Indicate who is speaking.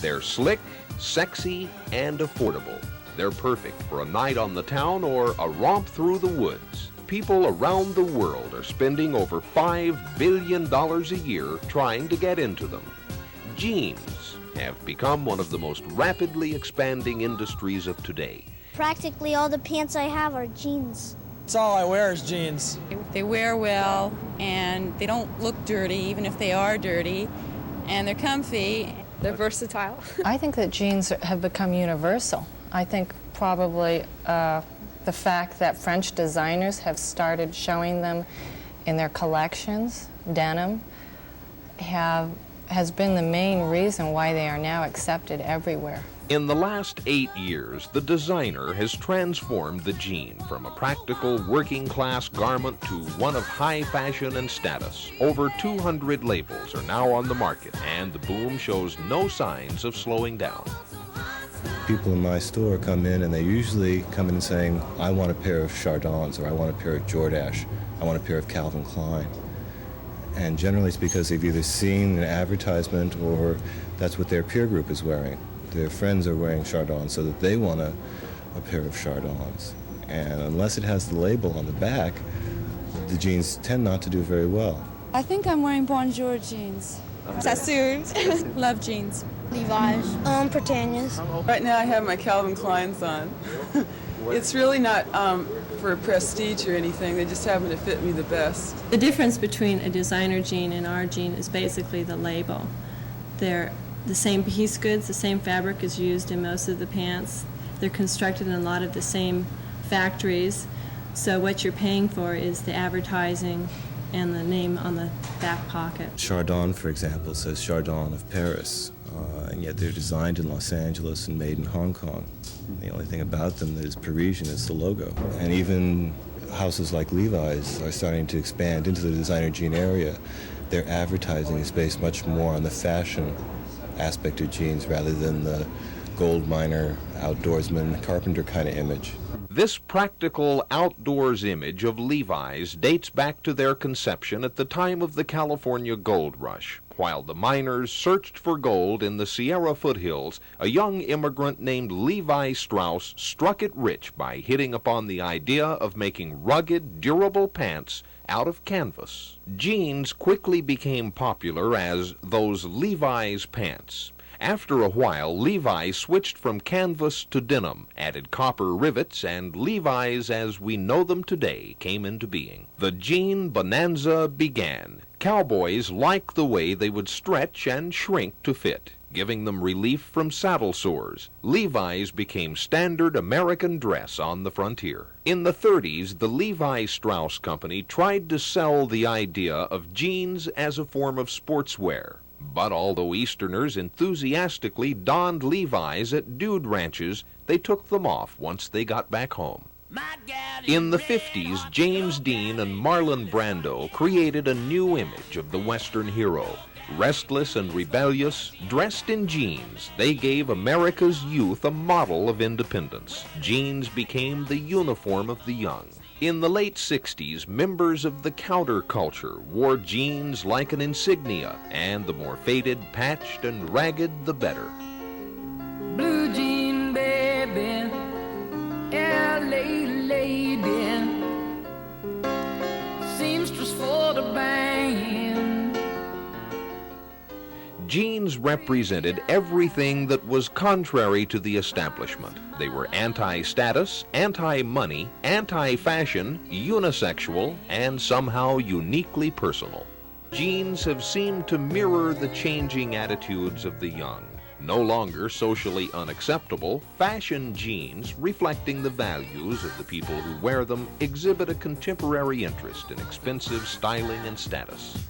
Speaker 1: They're slick, sexy, and affordable. They're perfect for a night on the town or a romp through the woods. People around the world are spending over $5 billion a year trying to get into them. Jeans have become one of the most rapidly expanding industries of today.
Speaker 2: Practically all the pants I have are jeans.
Speaker 3: That's all I wear is jeans.
Speaker 4: They wear well, and they don't look dirty, even if they are dirty, and they're comfy.
Speaker 5: They're versatile.
Speaker 6: I think that jeans have become universal. I think probably the fact that French designers have started showing them in their collections, denim, has been the main reason why they are now accepted everywhere.
Speaker 1: In the last 8 years, the designer has transformed the jean from a practical working-class garment to one of high fashion and status. Over 200 labels are now on the market, and the boom shows no signs of slowing down.
Speaker 7: People in my store come in and they usually come in saying, I want a pair of Chardons, or I want a pair of Jordache, I want a pair of Calvin Klein. And generally it's because they've either seen an advertisement or that's what their peer group is wearing. Their friends are wearing Chardons, so that they want a pair of Chardons. And unless it has the label on the back, the jeans tend not to do very well.
Speaker 8: I think I'm wearing Bonjour jeans.
Speaker 4: Sassoons. Love jeans.
Speaker 2: Levi's. Britannia's.
Speaker 9: Right now I have my Calvin Kleins on. It's really not for prestige or anything. They just happen to fit me the best.
Speaker 10: The difference between a designer jean and our jean is basically the label. They're the same piece goods, the same fabric is used in most of the pants. They're constructed in a lot of the same factories. So what you're paying for is the advertising and the name on the back pocket.
Speaker 7: Chardon, for example, says Chardon of Paris, and yet they're designed in Los Angeles and made in Hong Kong. The only thing about them that is Parisian is the logo. And even houses like Levi's are starting to expand into the designer jean area. Their advertising is based much more on the fashion aspect of jeans rather than the gold miner, outdoorsman, carpenter kind of image.
Speaker 1: This practical outdoors image of Levi's dates back to their conception at the time of the California gold rush. While the miners searched for gold in the Sierra foothills, a young immigrant named Levi Strauss struck it rich by hitting upon the idea of making rugged, durable pants out of canvas. Jeans quickly became popular as those Levi's pants. After a while, Levi switched from canvas to denim, added copper rivets, and Levi's as we know them today came into being. The jean bonanza began. Cowboys liked the way they would stretch and shrink to fit, giving them relief from saddle sores. Levi's became standard American dress on the frontier. In the 30s, the Levi Strauss Company tried to sell the idea of jeans as a form of sportswear. But although Easterners enthusiastically donned Levi's at dude ranches, they took them off once they got back home. In the 50s, James Dean and Marlon Brando created a new image of the Western hero. Restless and rebellious, dressed in jeans, they gave America's youth a model of independence. Jeans became the uniform of the young. In the late 60s, members of the counterculture wore jeans like an insignia, and the more faded, patched, and ragged, the better.
Speaker 11: Blue jean baby, LA lady, seamstress for the band.
Speaker 1: Jeans represented everything that was contrary to the establishment. They were anti-status, anti-money, anti-fashion, unisexual, and somehow uniquely personal. Jeans have seemed to mirror the changing attitudes of the young. No longer socially unacceptable, fashion jeans, reflecting the values of the people who wear them, exhibit a contemporary interest in expensive styling and status.